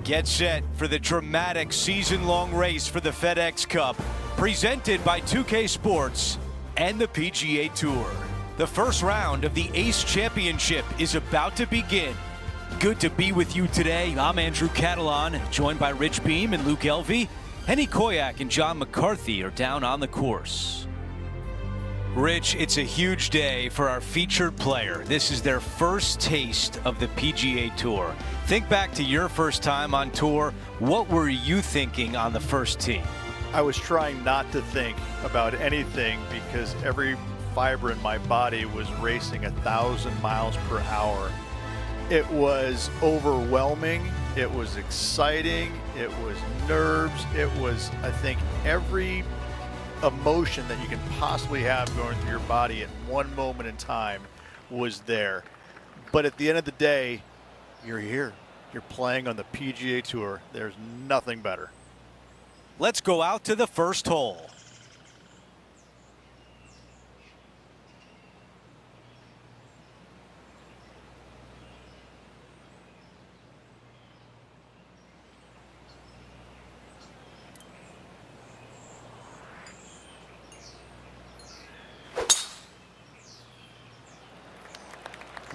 Get set for the dramatic season-long race for the FedEx Cup, presented by 2K Sports and the PGA Tour. The first round of the Ace Championship is about to begin. Good to be with you today. I'm Andrew Casshan, joined by Rich Beam and Luke Elvey. Henny Koyak and John McCarthy are down on the course. Rich, it's a huge day for our featured player. This is their first taste of the PGA Tour. Think back to your first time on tour. What were you thinking on the first tee? I was trying not to think about anything because every fiber in my body was racing 1,000 miles per hour. It was overwhelming. It was exciting. It was nerves. It was, I think, every emotion that you can possibly have going through your body at one moment in time was there. But at the end of the day, you're here. You're playing on the PGA Tour. There's nothing better. Let's go out to the first hole.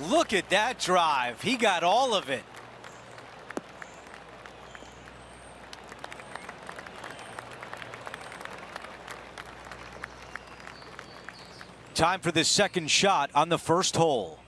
Look at that drive. He got all of it. Time for the second shot on the first hole.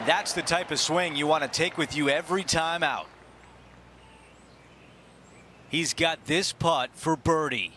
That's the type of swing you want to take with you every time out. He's got this putt for birdie.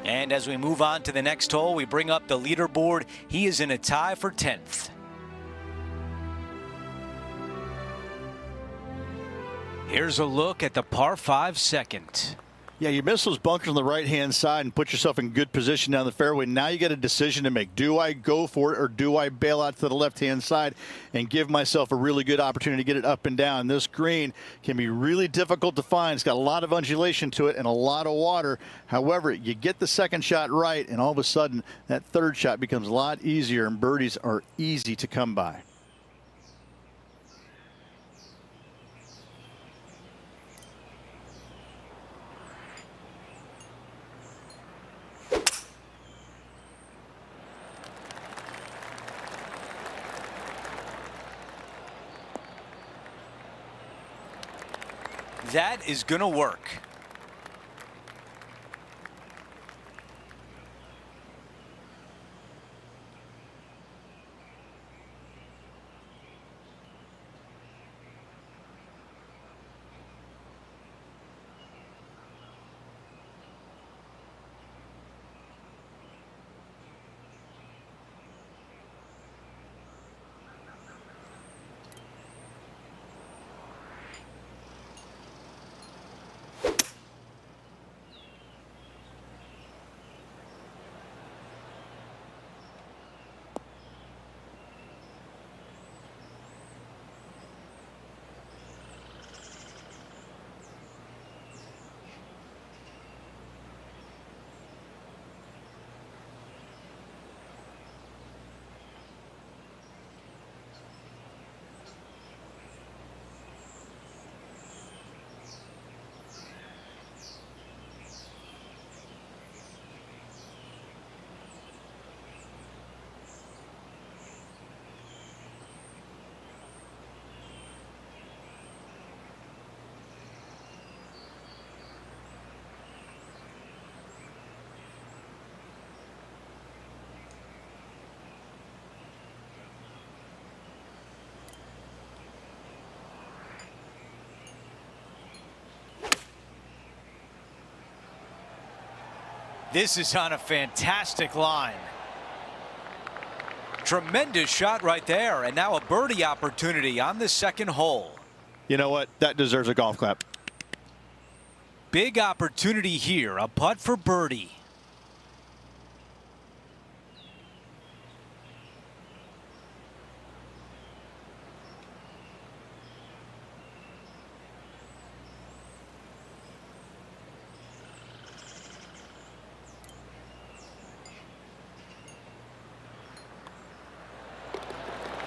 And as we move on to the next hole, we bring up the leaderboard. He is in a tie for 10th. Here's a look at the par 5 second. Yeah, you miss those bunkers on the right-hand side and put yourself in good position down the fairway. Now you got a decision to make. Do I go for it or do I bail out to the left-hand side and give myself a really good opportunity to get it up and down? This green can be really difficult to find. It's got a lot of undulation to it and a lot of water. However, you get the second shot right, and all of a sudden that third shot becomes a lot easier, and birdies are easy to come by. That is going to work. This is on a fantastic line. Tremendous shot right there, and now a birdie opportunity on the second hole. You know what? That deserves a golf clap. Big opportunity here, a putt for birdie.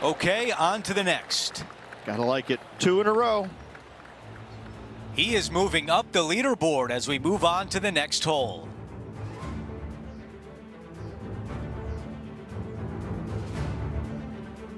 Okay, on to the next. Gotta like it. 2 in a row. He is moving up the leaderboard as we move on to the next hole.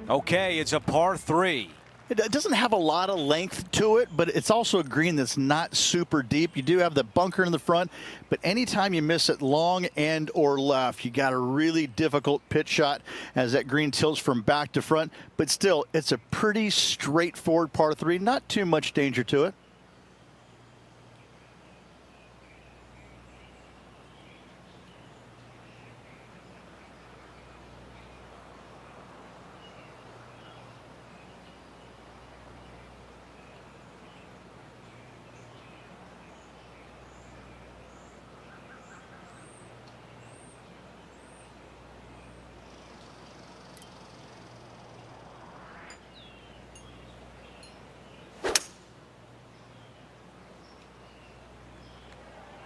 Okay, it's a par 3. It doesn't have a lot of length to it, but it's also a green that's not super deep. You do have the bunker in the front, but anytime you miss it long and or left, you got a really difficult pitch shot as that green tilts from back to front. But still, it's a pretty straightforward par 3. Not too much danger to it.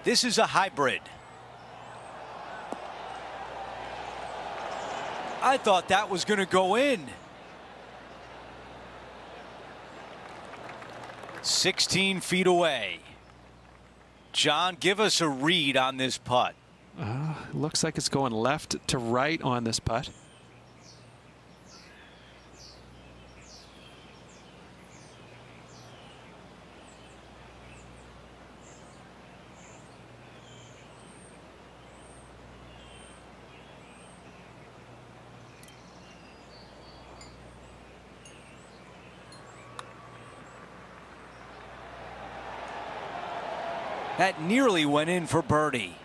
This is a hybrid. I thought that was going to go in. 16 feet away. John, give us a read on this putt. Looks like it's going left to right on this putt. That nearly went in for birdie.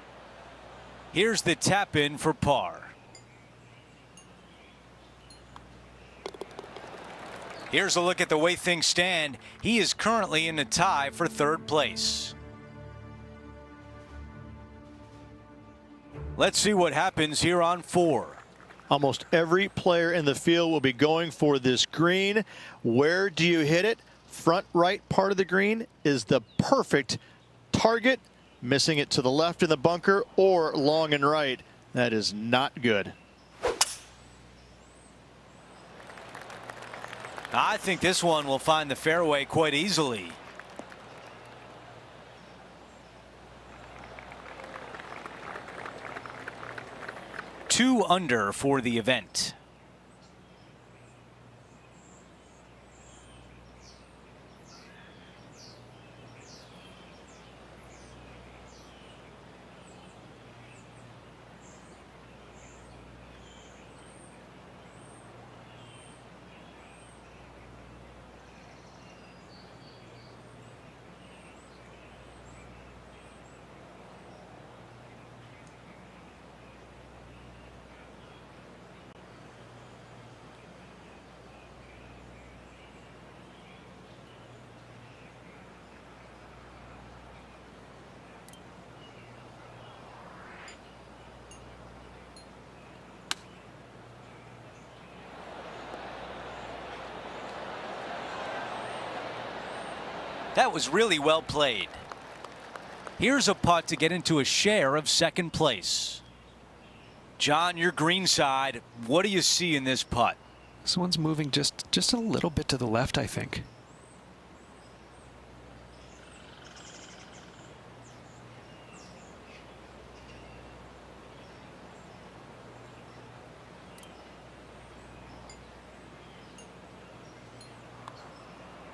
Here's the tap in for par. Here's a look at the way things stand. He is currently in a tie for third place. Let's see what happens here on 4. Almost every player in the field will be going for this green. Where do you hit it? Front right part of the green is the perfect target. Missing it to the left in the bunker or long and right. That is not good. I think this one will find the fairway quite easily. Two under for the event. That was really well played. Here's a putt to get into a share of second place. John, your green side, what do you see in this putt? This one's moving just a little bit to the left, I think.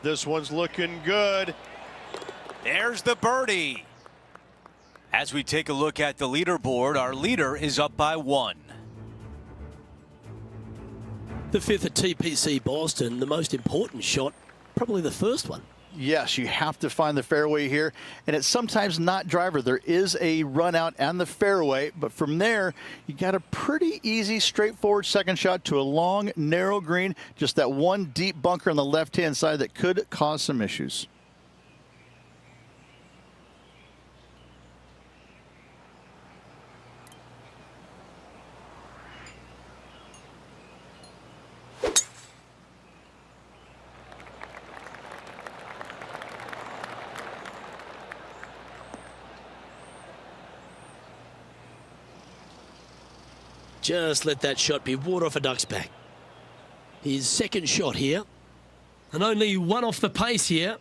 This one's looking good. There's the birdie. As we take a look at the leaderboard, our leader is up by 1. The 5th at TPC Boston, the most important shot, probably the first one. yes, you have to find the fairway here, and it's sometimes not driver. There is a run out and the fairway, but from there, you got a pretty easy, straightforward second shot to a long, narrow green, just that one deep bunker on the left-hand side that could cause some issues. Just let that shot be water off a duck's back. His second shot here. And only one off the pace here.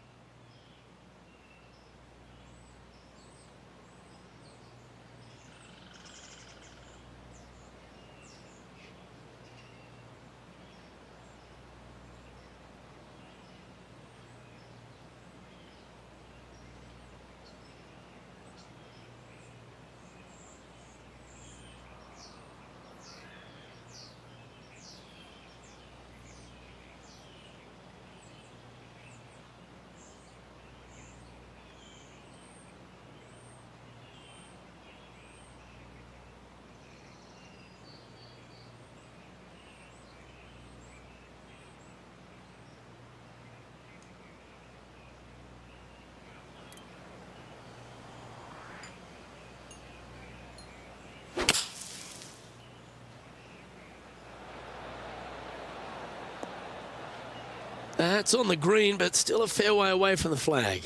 That's on the green, but still a fair way away from the flag.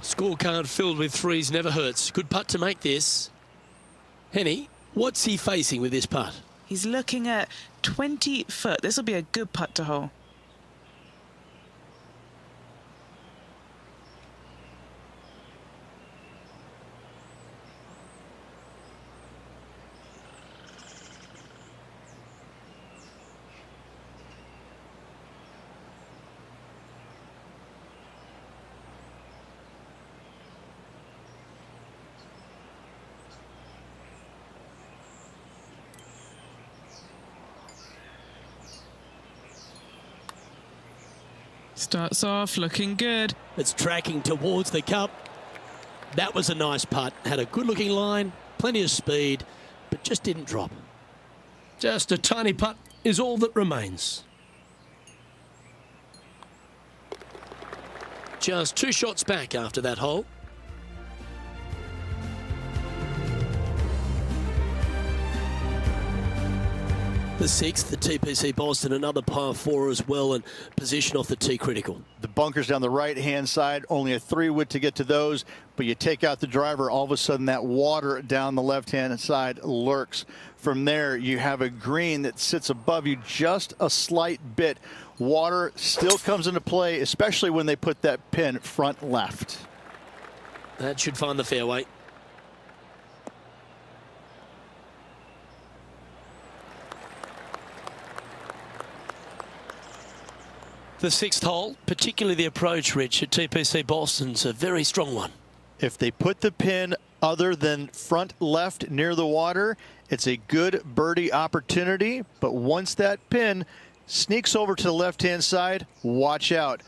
Scorecard filled with threes never hurts. Good putt to make this. Henny, what's he facing with this putt? He's looking at 20 foot. This will be a good putt to hole. Starts off looking good. It's tracking towards the cup. That was a nice putt. Had a good looking line, plenty of speed, but just didn't drop. Just a tiny putt is all that remains. Just 2 shots back after that hole. The 6th, the TPC Boston, another par 4 as well, and position off the tee critical. The bunkers down the right-hand side, only a 3-wood to get to those, but you take out the driver, all of a sudden that water down the left-hand side lurks. From there, you have a green that sits above you just a slight bit. Water still comes into play, especially when they put that pin front left. That should find the fairway. The 6th hole, particularly the approach, Rich, at TPC Boston's a very strong one. If they put the pin other than front left near the water, it's a good birdie opportunity. But once that pin sneaks over to the left-hand side, watch out.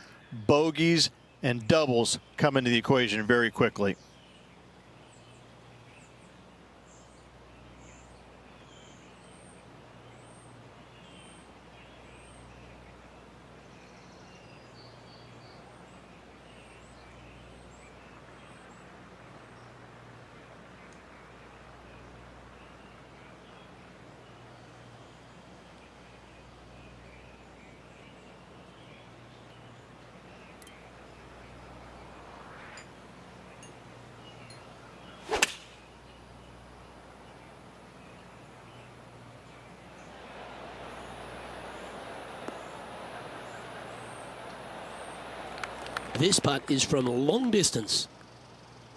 Bogeys and doubles come into the equation very quickly. This putt is from a long distance.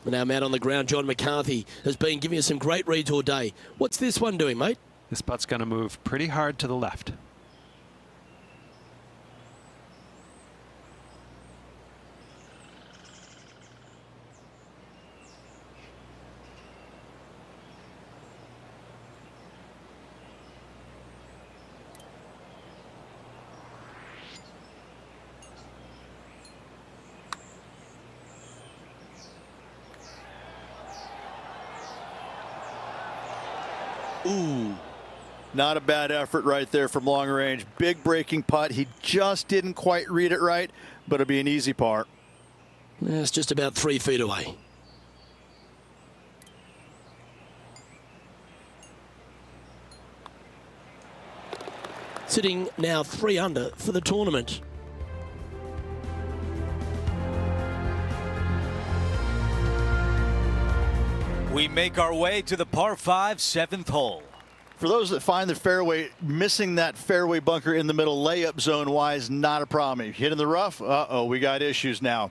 And our man on the ground, John McCarthy, has been giving us some great reads all day. What's this one doing, mate? This putt's going to move pretty hard to the left. Ooh. Not a bad effort right there from long range. Big breaking putt. He just didn't quite read it right, but it'll be an easy par. It's just about 3 feet away. Sitting now 3 under for the tournament. We make our way to the par 5 7th hole. For those that find the fairway, missing that fairway bunker in the middle layup zone wise, not a problem. If you hit in the rough, we got issues now.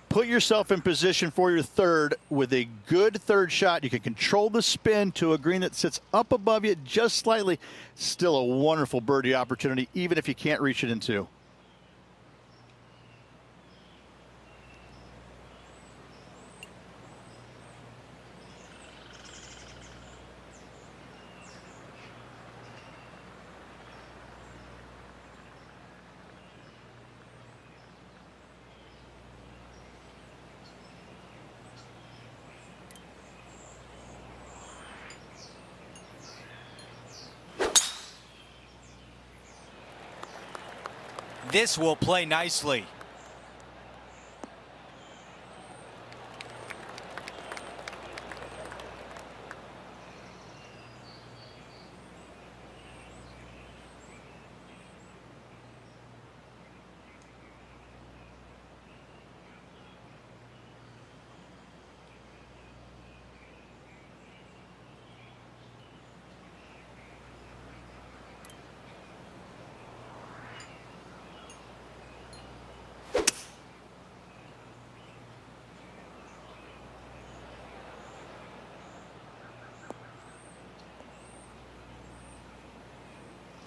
Put yourself in position for your third with a good third shot. You can control the spin to a green that sits up above you just slightly. Still a wonderful birdie opportunity, even if you can't reach it in 2. This will play nicely.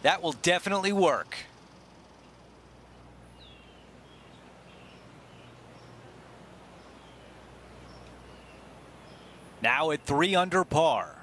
That will definitely work. Now at 3 under par.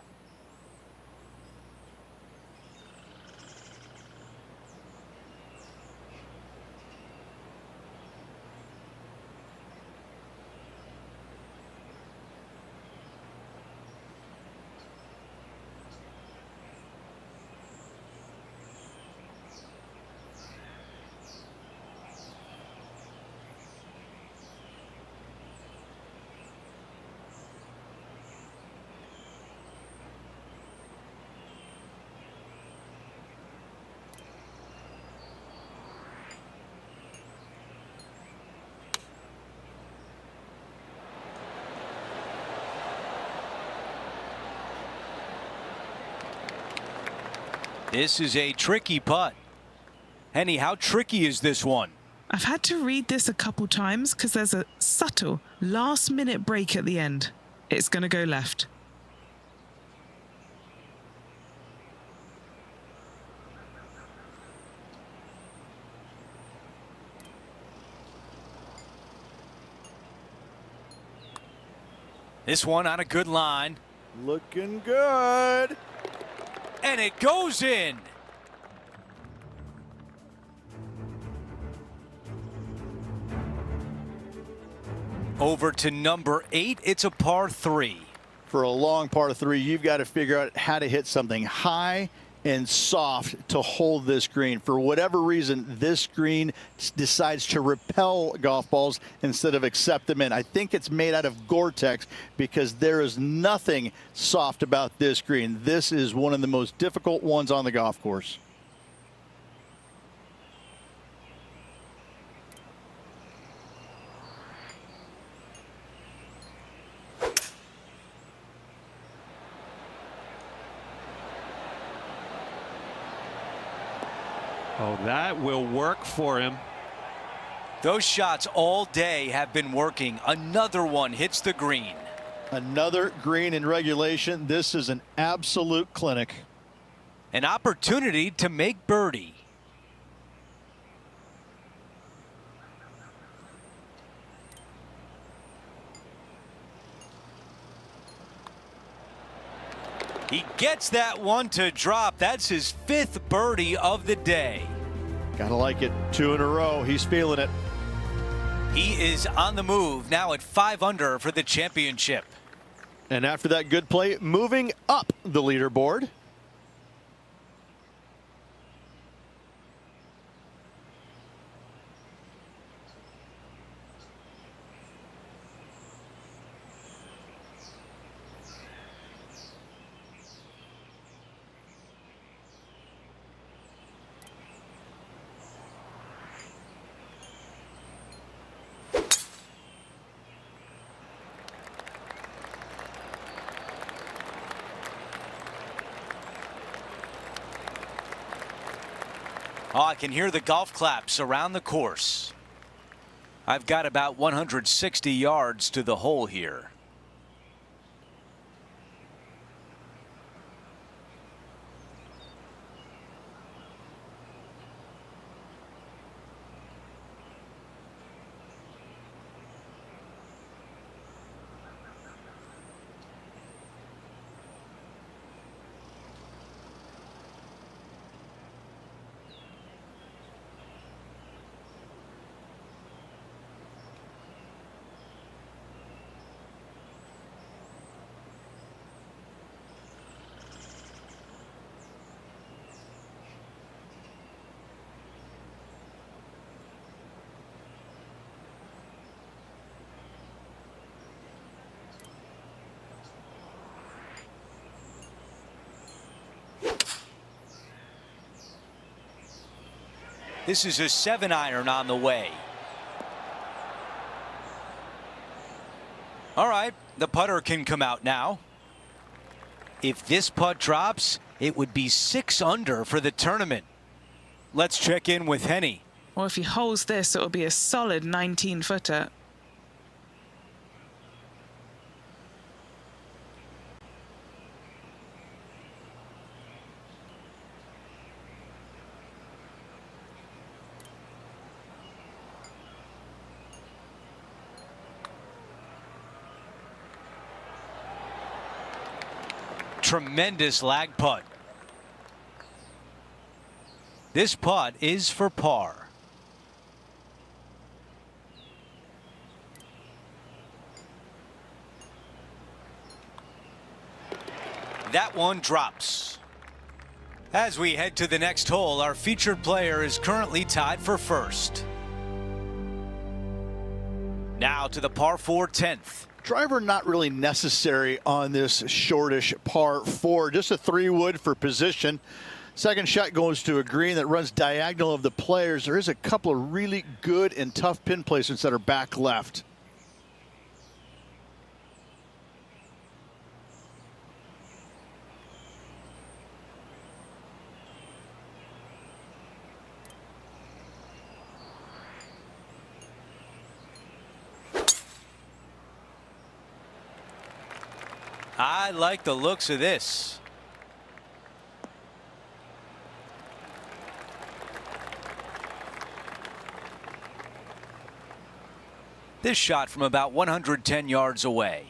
This is a tricky putt. Henny, how tricky is this one? I've had to read this a couple times because there's a subtle last-minute break at the end. It's going to go left. This one on a good line. Looking good. And it goes in. Over to number 8. It's a par 3. For a long par 3, you've got to figure out how to hit something high and soft to hold this green. For whatever reason, this green decides to repel golf balls instead of accept them in. I think it's made out of Gore-Tex because there is nothing soft about this green. This is one of the most difficult ones on the golf course. Oh, that will work for him. Those shots all day have been working. Another one hits the green. Another green in regulation. This is an absolute clinic. An opportunity to make birdie. He gets that one to drop. That's his 5th birdie of the day. Gotta like it. 2 in a row. He's feeling it. He is on the move now at 5 under for the championship. And after that good play, moving up the leaderboard. Oh, I can hear the golf claps around the course. I've got about 160 yards to the hole here. This is a 7-iron on the way. All right, the putter can come out now. If this putt drops, it would be 6 under for the tournament. Let's check in with Henny. Or if he holds this, it'll be a solid 19-footer. Tremendous lag putt. This putt is for par. That one drops. As we head to the next hole, our featured player is currently tied for first. Now to the par 4 10th. Driver not really necessary on this shortish par 4. Just a 3-wood for position. Second shot goes to a green that runs diagonal of the players. There is a couple of really good and tough pin placements that are back left. I like the looks of this. This shot from about 110 yards away.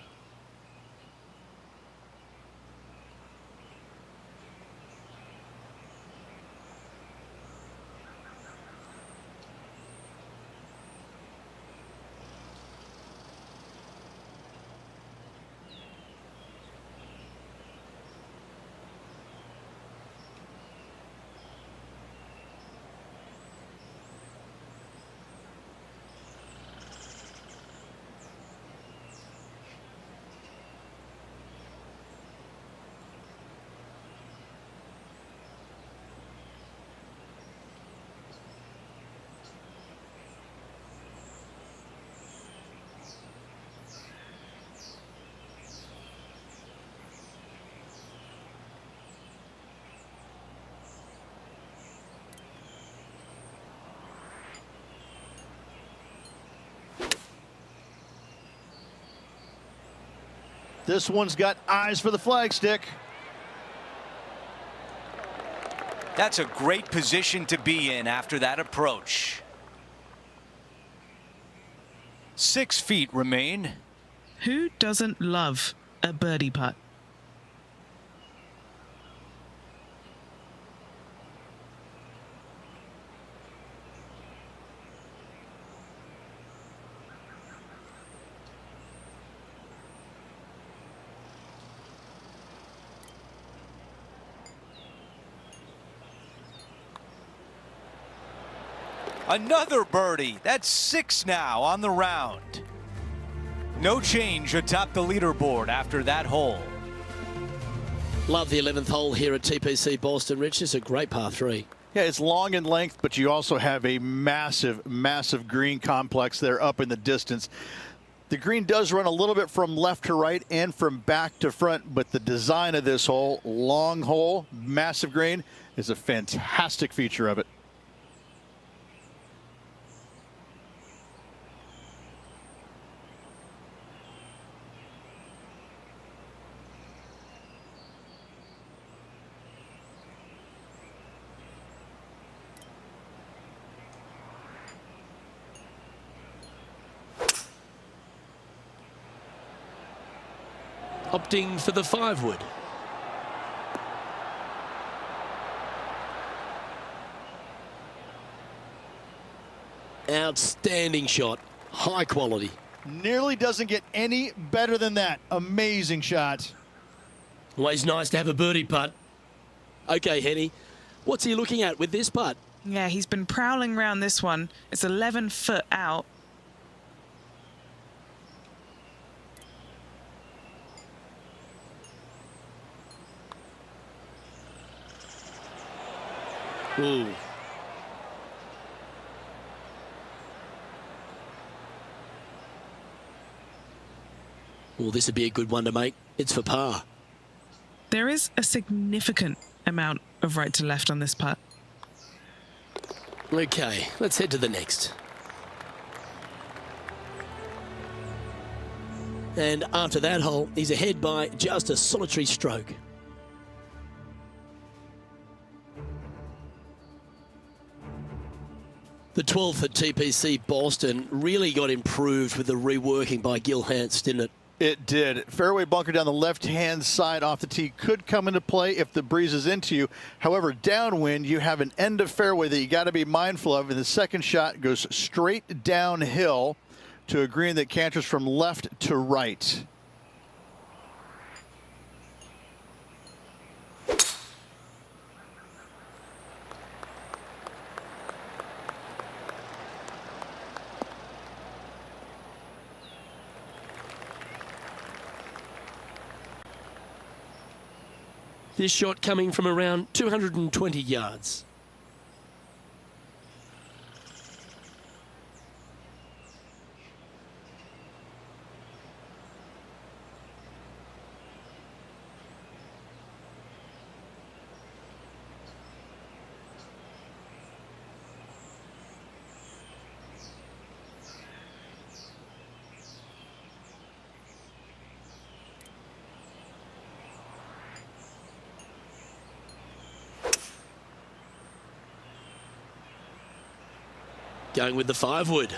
This one's got eyes for the flagstick. That's a great position to be in after that approach. 6 feet remain. Who doesn't love a birdie putt? Another birdie. That's 6 now on the round. No change atop the leaderboard after that hole. Love the 11th hole here at TPC Boston, Rich. It's a great par 3. Yeah, it's long in length, but you also have a massive, massive green complex there up in the distance. The green does run a little bit from left to right and from back to front, but the design of this hole, long hole, massive green, is a fantastic feature of it. opting for the 5-wood. Outstanding shot, high quality. Nearly doesn't get any better than that. Amazing shot. Always nice to have a birdie putt. Okay, Henny, what's he looking at with this putt? Yeah, he's been prowling around this one. It's 11 foot out. Ooh. Well, this would be a good one to make. It's for par. There is a significant amount of right to left on this putt. Okay, let's head to the next. And after that hole, he's ahead by just a solitary stroke. The 12th at TPC Boston really got improved with the reworking by Gil Hance, didn't it? It did. Fairway bunker down the left-hand side off the tee could come into play if the breeze is into you. However, downwind, you have an end of fairway that you got to be mindful of, and the second shot goes straight downhill to a green that canters from left to right. This shot coming from around 220 yards. Going with the 5-wood.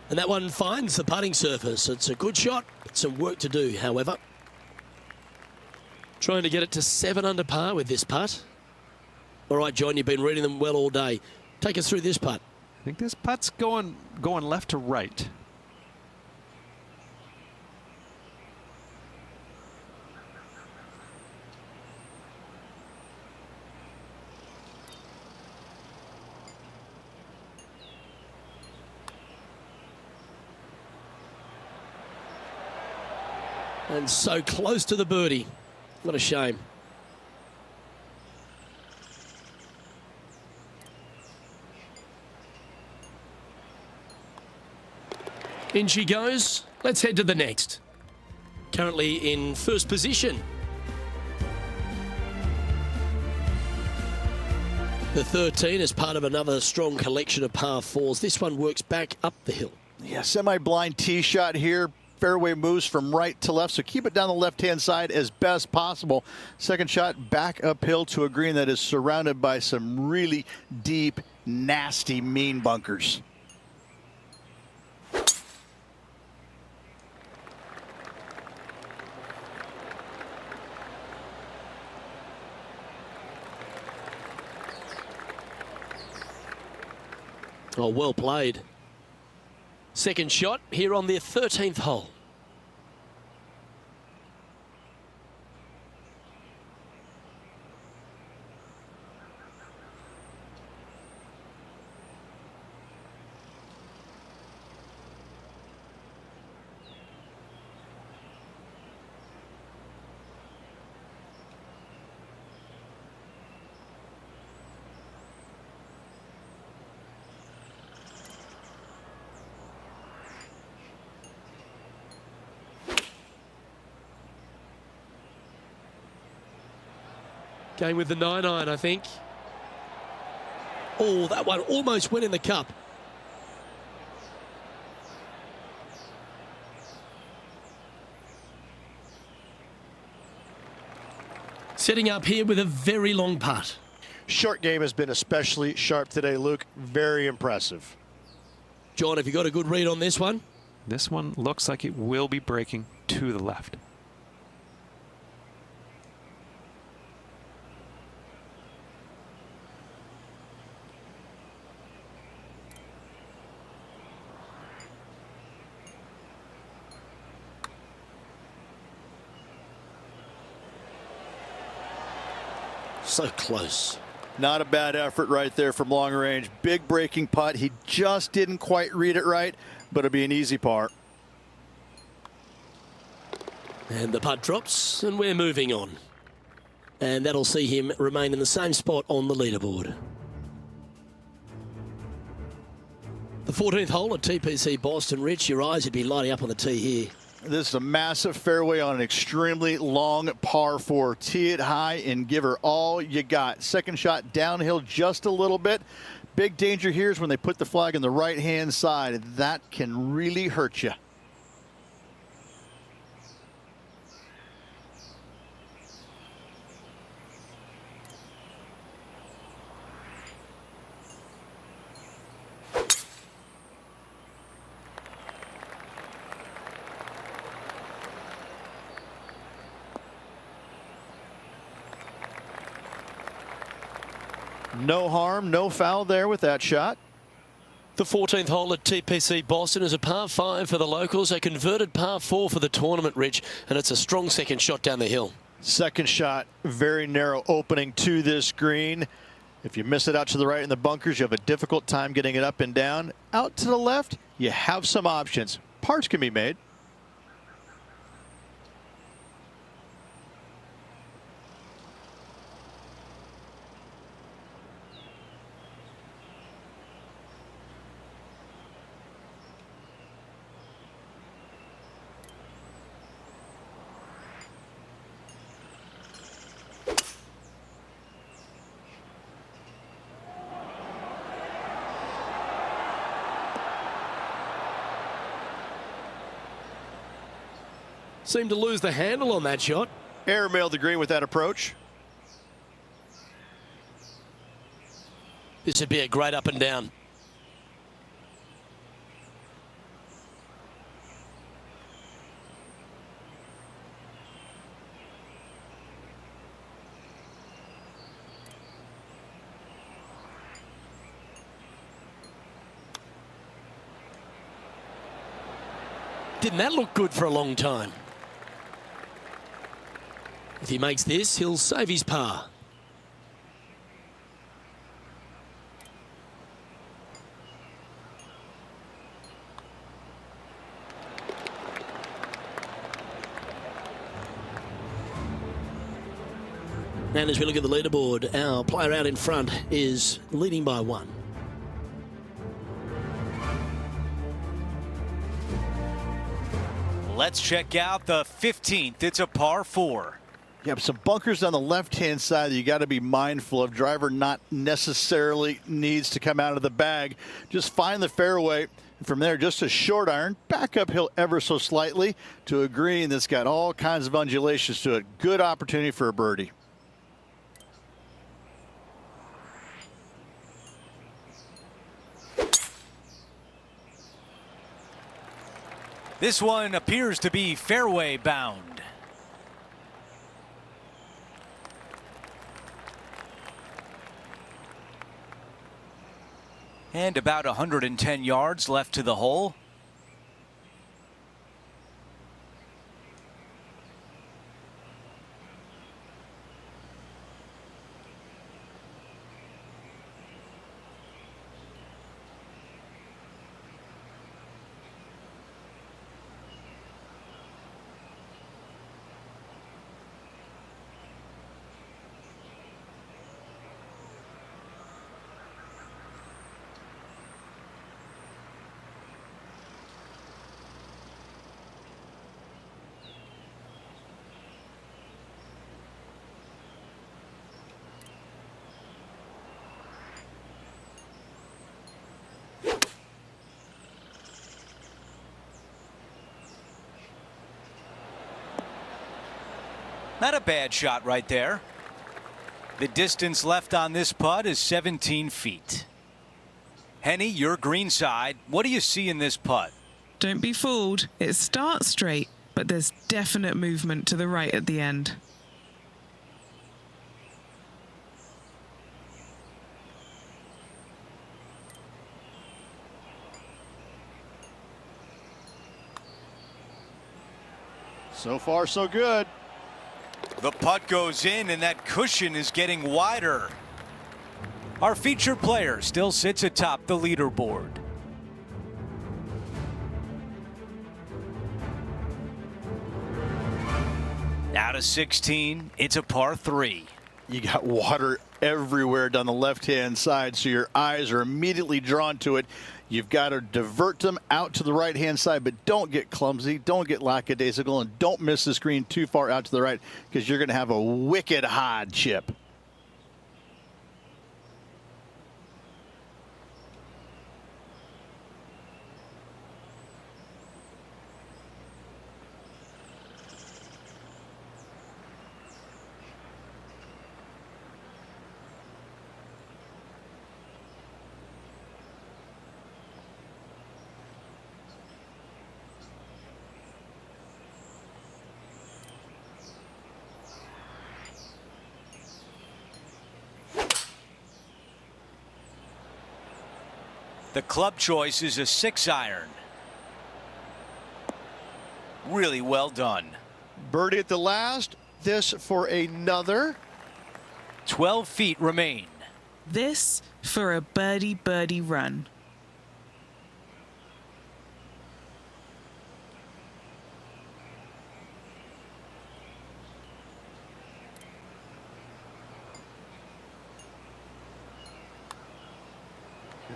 And that one finds the putting surface. It's a good shot, but some work to do, however. Trying to get it to 7 under par with this putt. All right, John, you've been reading them well all day. Take us through this putt. I think this putt's going left to right. And so close to the birdie. What a shame. In she goes. Let's head to the next. Currently in first position. The 13 is part of another strong collection of par 4s. This one works back up the hill. Yeah, semi-blind tee shot here. Fairway moves from right to left, so keep it down the left-hand side as best possible. Second shot back uphill to a green that is surrounded by some really deep, nasty, mean bunkers. Oh, well played. Second shot here on their 13th hole. Going with the 9-iron, I think. Oh, that one almost went in the cup. Setting up here with a very long putt. Short game has been especially sharp today, Luke. Very impressive. John, have you got a good read on this one? This one looks like it will be breaking to the left. So close. Not a bad effort right there from long range. Big breaking putt. He just didn't quite read it right, but it'll be an easy par. And the putt drops, and we're moving on. And that'll see him remain in the same spot on the leaderboard. The 14th hole at TPC Boston. Rich, your eyes would be lighting up on the tee here. This is a massive fairway on an extremely long par 4. Tee it high and give her all you got. Second shot downhill just a little bit. Big danger here is when they put the flag on the right-hand side. That can really hurt you. No harm, no foul there with that shot. The 14th hole at TPC Boston is a par 5 for the locals, a converted par 4 for the tournament, Rich, and it's a strong second shot down the hill. Second shot, very narrow opening to this green. If you miss it out to the right in the bunkers, you have a difficult time getting it up and down. Out to the left, you have some options. Pars can be made. Seemed to lose the handle on that shot. Airmailed the green with that approach. This would be a great up and down. Didn't that look good for a long time? If he makes this, he'll save his par. And as we look at the leaderboard, our player out in front is leading by 1. Let's check out the 15th. It's a par 4. You have some bunkers on the left-hand side that you got to be mindful of. Driver not necessarily needs to come out of the bag. Just find the fairway. From there, just a short iron, back uphill ever so slightly to a green that's got all kinds of undulations to it. Good opportunity for a birdie. This one appears to be fairway bound. And about 110 yards left to the hole. Not a bad shot right there. The distance left on this putt is 17 feet. Henny, your green side. What do you see in this putt? Don't be fooled. It starts straight, but there's definite movement to the right at the end. So far, so good. The putt goes in, and that cushion is getting wider. Our featured player still sits atop the leaderboard. Now to 16, it's a par 3. You got water everywhere down the left-hand side, so your eyes are immediately drawn to it. You've got to divert them out to the right-hand side, but don't get clumsy, don't get lackadaisical, and don't miss the screen too far out to the right, because you're going to have a wicked hard chip. The club choice is a 6-iron. Really well done. Birdie at the last. This for another. 12 feet remain. This for a birdie run.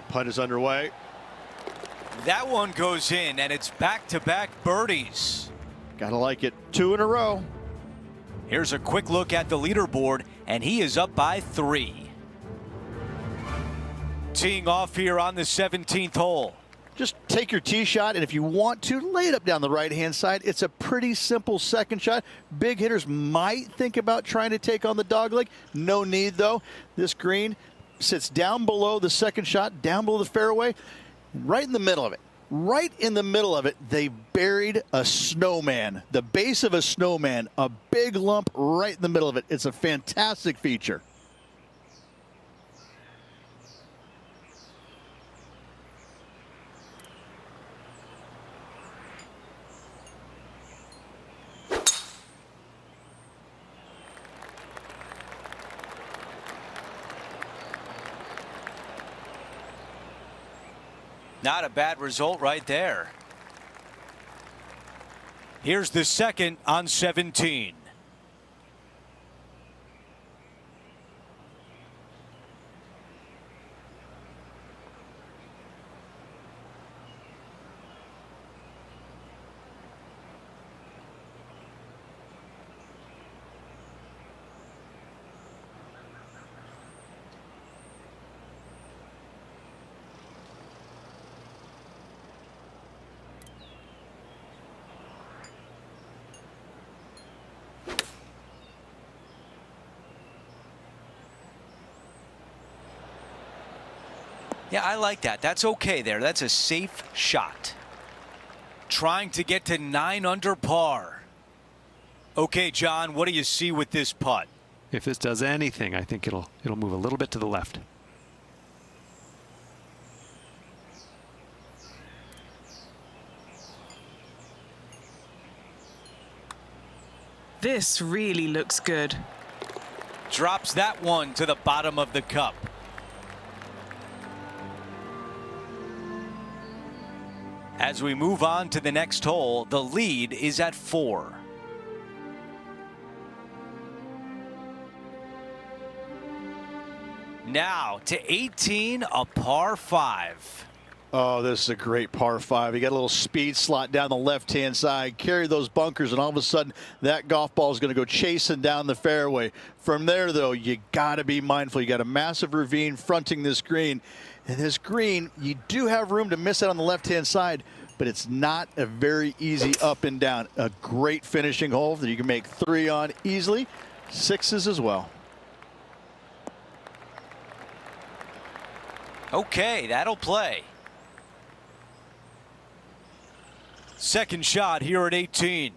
Putt is underway. That one goes in, and it's back-to-back birdies. Gotta like it. 2 in a row. Here's a quick look at the leaderboard, and he is up by 3. Teeing off here on the 17th hole. Just take your tee shot, and if you want to, lay it up down the right-hand side. It's a pretty simple second shot. Big hitters might think about trying to take on the dogleg. No need, though. This green sits down below the second shot, down below the fairway, right in the middle of it. Right in the middle of it, they buried a snowman, the base of a snowman, a big lump right in the middle of it. It's a fantastic feature. Not a bad result right there. Here's the second on 17. Yeah, I like that. That's okay there. That's a safe shot. Trying to get to 9 under par. Okay, John, what do you see with this putt? If this does anything, I think it'll move a little bit to the left. This really looks good. Drops that one to the bottom of the cup. As we move on to the next hole, the lead is at 4. Now to 18, a par 5. Oh, this is a great par 5. You got a little speed slot down the left-hand side, carry those bunkers, and all of a sudden that golf ball is going to go chasing down the fairway. From there, though, you got to be mindful. You got a massive ravine fronting this green. And this green, you do have room to miss it on the left-hand side, but it's not a very easy up and down. A great finishing hole that you can make 3 on easily, 6s as well. Okay, that'll play. Second shot here at 18.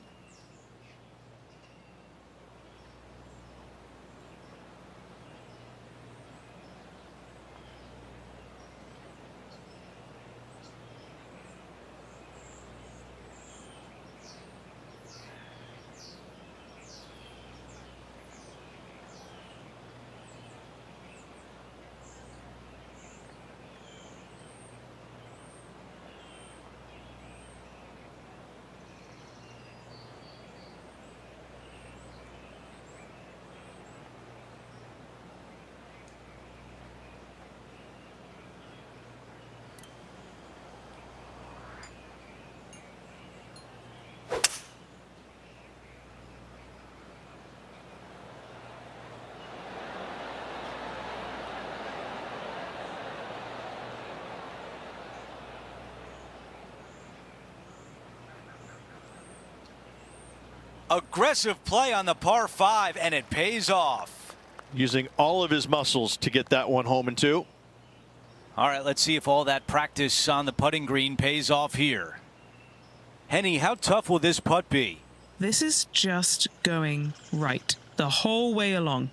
Aggressive play on the par 5, and it pays off. Using all of his muscles to get that one home in 2. All right, let's see if all that practice on the putting green pays off here. Henny, how tough will this putt be? This is just going right the whole way along.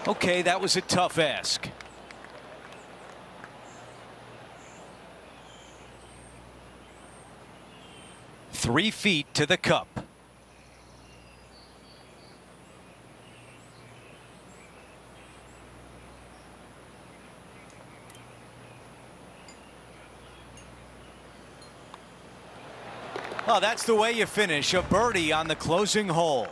Okay, that was a tough ask. Three feet to the cup. Oh, that's the way you finish a birdie on the closing hole.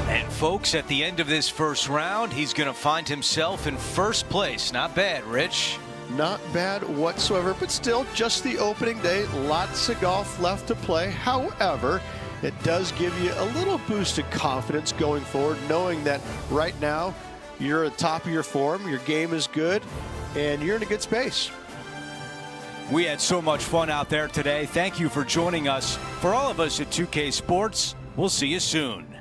And folks, at the end of this first round, he's going to find himself in first place. Not bad, Rich. Not bad whatsoever, but still just the opening day. Lots of golf left to play. However, it does give you a little boost of confidence going forward, knowing that right now you're at the top of your form, your game is good, and you're in a good space. We had so much fun out there today. Thank you for joining us. For all of us at 2K Sports, we'll see you soon.